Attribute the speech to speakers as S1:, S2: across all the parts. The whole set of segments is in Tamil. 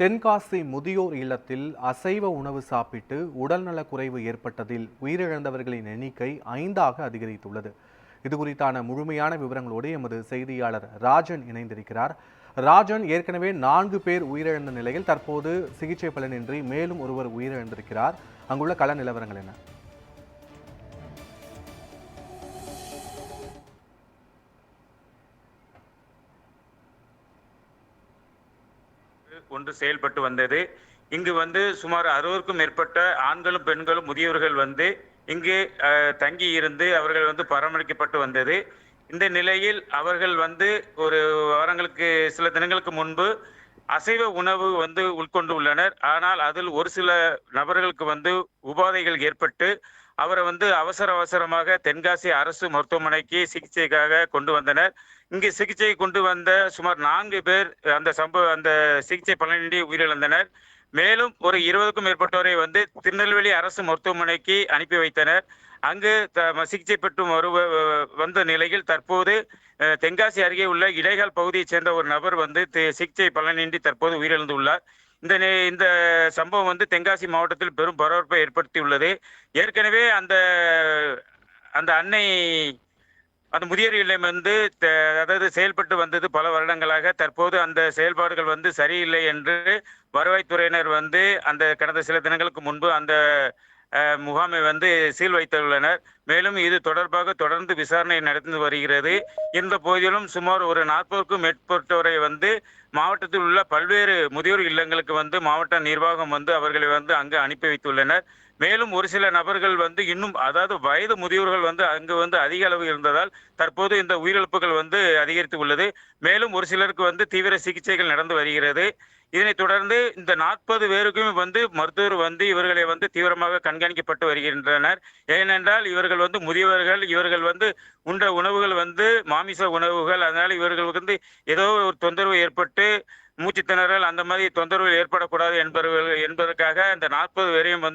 S1: தென்காசி முதியோர் இல்லத்தில் அசைவ உணவு சாப்பிட்டு உடல்நலக் குறைவு ஏற்பட்டதில் உயிரிழந்தவர்களின் எண்ணிக்கை 5ஆக அதிகரித்துள்ளது. இது குறித்தான முழுமையான விவரங்களோடு எமது செய்தியாளர் ராஜன் இணைந்திருக்கிறார். ராஜன், ஏற்கனவே 4 பேர் உயிரிழந்த நிலையில் தற்போது சிகிச்சை பலனின்றி மேலும் ஒருவர் உயிரிழந்திருக்கிறார். அங்குள்ள கள நிலவரங்கள் என்ன?
S2: ஒன்று செயல்பட்டு வந்தது. இங்கு சுமார் 60க்கும் மேற்பட்ட ஆண்களும் பெண்களும் முதியவர்கள் இங்கு தங்கி இருந்து அவர்கள் பராமரிக்கப்பட்டு வந்தது. இந்த நிலையில் அவர்கள் ஒரு வாரங்களுக்கு சில தினங்களுக்கு முன்பு அசைவ உணவு உட்கொண்டு உள்ளனர். ஆனால் அதில் ஒரு சில நபர்களுக்கு உபாதைகள் ஏற்பட்டு அவரை அவசரமாக தென்காசி அரசு மருத்துவமனைக்கு சிகிச்சைக்காக கொண்டு வந்தனர். இங்கு சிகிச்சை கொண்டு வந்த சுமார் 4 பேர் அந்த சிகிச்சை பலனின்றி உயிரிழந்தனர். மேலும் ஒரு 20க்கும் மேற்பட்டோரை திருநெல்வேலி அரசு மருத்துவமனைக்கு அனுப்பி வைத்தனர். அங்கு சிகிச்சை பெற்று வந்த நிலையில் தற்போது தென்காசி அருகே உள்ள இடைகால் பகுதியைச் சேர்ந்த ஒரு நபர் சிகிச்சை பலனின்றி தற்போது உயிரிழந்துள்ளார். இந்த சம்பவம் தென்காசி மாவட்டத்தில் பெரும் பரபரப்பை ஏற்படுத்தியுள்ளது. ஏற்கனவே அந்த அன்னை அந்த முதியோர் இல்லம் அதாவது செயல்பட்டு வந்தது பல வருடங்களாக. தற்போது அந்த செயல்பாடுகள் சரியில்லை என்று வருவாய்த்துறையினர் அந்த கடந்த சில தினங்களுக்கு முன்பு அந்த முகாமை சீல் வைத்துள்ளனர். மேலும் இது தொடர்பாக தொடர்ந்து விசாரணை நடந்து வருகிறது. இந்த போதிலும் சுமார் ஒரு 40க்கும் மேற்பட்டோரை மாவட்டத்தில் உள்ள பல்வேறு முதியோர் இல்லங்களுக்கு மாவட்ட நிர்வாகம் அவர்களை அங்கு அனுப்பி வைத்துள்ளனர். மேலும் ஒரு சில நபர்கள் இன்னும் அதாவது வயது முதியோர்கள் அங்கு அதிக அளவு இருந்ததால் தற்போது இந்த உயிரிழப்புகள் அதிகரித்து உள்ளது. மேலும் ஒரு சிலருக்கு தீவிர சிகிச்சைகள் நடந்து வருகிறது. இதனைத் தொடர்ந்து இந்த 40 பேருக்கும் மருத்துவர் இவர்களை தீவிரமாக கண்காணிக்கப்பட்டு வருகின்றனர். ஏனென்றால் இவர்கள் முதியவர்கள், இவர்கள் உண்ட உணவுகள் மாமிச உணவுகள். அதனால இவர்களுக்கு ஏதோ ஒரு தொந்தரவு ஏற்பட்டு மூச்சு திணறல் அந்த மாதிரி தொந்தரவுகள் ஏற்படக்கூடாது என்பதற்காக இந்த 40 பேரையும்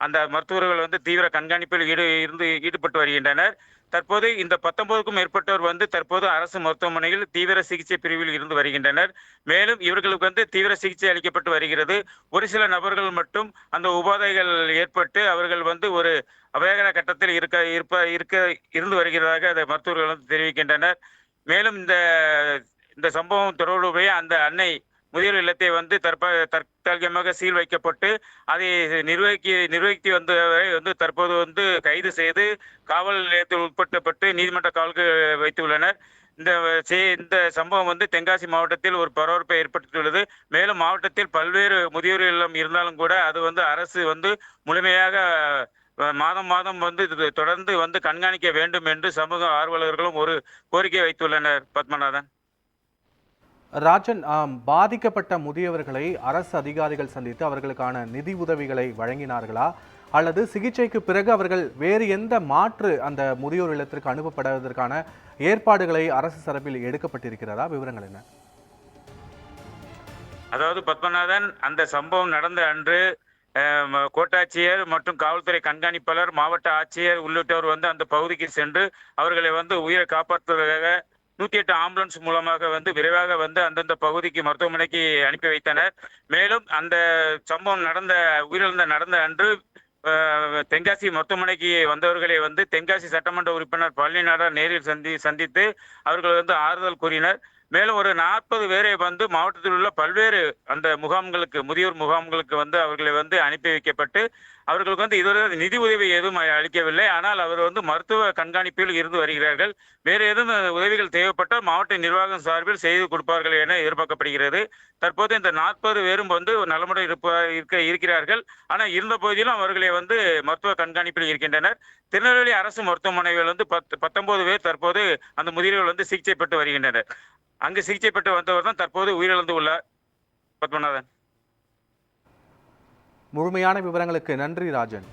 S2: அந்த மருத்துவர்கள் தீவிர கண்காணிப்பில் ஈடுபட்டு வருகின்றனர். தற்போது இந்த 19க்கும் மேற்பட்டோர் தற்போது அரசு மருத்துவமனையில் தீவிர சிகிச்சை பிரிவில் இருந்து வருகின்றனர். மேலும் இவர்களுக்கு தீவிர சிகிச்சை அளிக்கப்பட்டு வருகிறது. ஒரு சில நபர்கள் மட்டும் அந்த உபாதைகள் ஏற்பட்டு அவர்கள் ஒரு அபாயகர கட்டத்தில் இருந்து வருகிறதாக அந்த மருத்துவர்கள் தெரிவிக்கின்றனர். மேலும் இந்த சம்பவம் தொடர்புடைய அந்த அன்னை முதியோர் இல்லத்தை தற்காலிகமாக சீல் வைக்கப்பட்டு அதை நிர்வகித்து வந்தவரை தற்போது கைது செய்து காவல் நிலையத்தில் உட்படுத்தப்பட்டு நீதிமன்ற காவலுக்கு வைத்துள்ளனர். இந்த சம்பவம் தென்காசி மாவட்டத்தில் ஒரு பரபரப்பை ஏற்படுத்தியுள்ளது. மேலும் மாவட்டத்தில் பல்வேறு முதியோர் இல்லம் இருந்தாலும் கூட அது அரசு முழுமையாக மாதம் தொடர்ந்து கண்காணிக்க வேண்டும் என்று சமூக ஆர்வலர்களும் ஒரு கோரிக்கை வைத்துள்ளனர். பத்மநாதன்.
S1: ராஜன், பாதிக்கப்பட்ட முதியவர்களை அரசு அதிகாரிகள் சந்தித்து அவர்களுக்கான நிதி உதவிகளை வழங்கினார்களா, அல்லது சிகிச்சைக்கு பிறகு அவர்கள் வேறு எந்த மாற்று அந்த முதியோர் இல்லத்திற்கு அனுப்பப்படுவதற்கான ஏற்பாடுகளை அரசு சார்பில் எடுக்கப்பட்டிருக்கிறதா? விவரங்கள் என்ன?
S2: அதாவது பத்மநாதன், அந்த சம்பவம் நடந்த அன்று கோட்டாட்சியர் மற்றும் காவல்துறை கண்காணிப்பாளர், மாவட்ட ஆட்சியர் உள்ளிட்டோர் அந்த பகுதிக்கு சென்று அவர்களை உயிரை காப்பாற்றுவதற்காக 108 ஆம்புலன்ஸ் மூலமாக விரைவாக அந்தந்த பகுதிக்கு மருத்துவமனைக்கு அனுப்பி வைத்தனர். மேலும் அந்த சம்பவம் நடந்த அன்று தென்காசி மருத்துவமனைக்கு வந்தவர்களை தென்காசி சட்டமன்ற உறுப்பினர் பழனிநாதர் நேரில் சந்தித்து அவர்கள் ஆறுதல் கூறினர். மேலும் ஒரு 40 பேரை மாவட்டத்தில் உள்ள பல்வேறு அந்த முகாம்களுக்கு, முதியோர் முகாம்களுக்கு அவர்களை அனுப்பி வைக்கப்பட்டு அவர்களுக்கு இதுவரை நிதி உதவி எதுவும் அளிக்கவில்லை. ஆனால் அவர் மருத்துவ கண்காணிப்பில் இருந்து வருகிறார்கள். வேறு எதுவும் உதவிகள் தேவைப்பட்டால் மாவட்ட நிர்வாகம் சார்பில் செய்து கொடுப்பார்கள் என எதிர்பார்க்கப்படுகிறது. தற்போது இந்த 40 பேரும் நலமுடன் இருக்கிறார்கள். ஆனால் இருந்த போதிலும் அவர்களை மருத்துவ கண்காணிப்பில் இருக்கின்றனர். திருநெல்வேலி அரசு மருத்துவமனைகள் 19 பேர் தற்போது அந்த முதியோர்கள் சிகிச்சை பெற்று வருகின்றனர். அங்கு சிகிச்சை பெற்று வந்தவர் தான் தற்போது உயிரிழந்து உள்ளார். பத்மநாதன்.
S1: முழுமையான விவரங்களுக்கு நன்றி ராஜன்.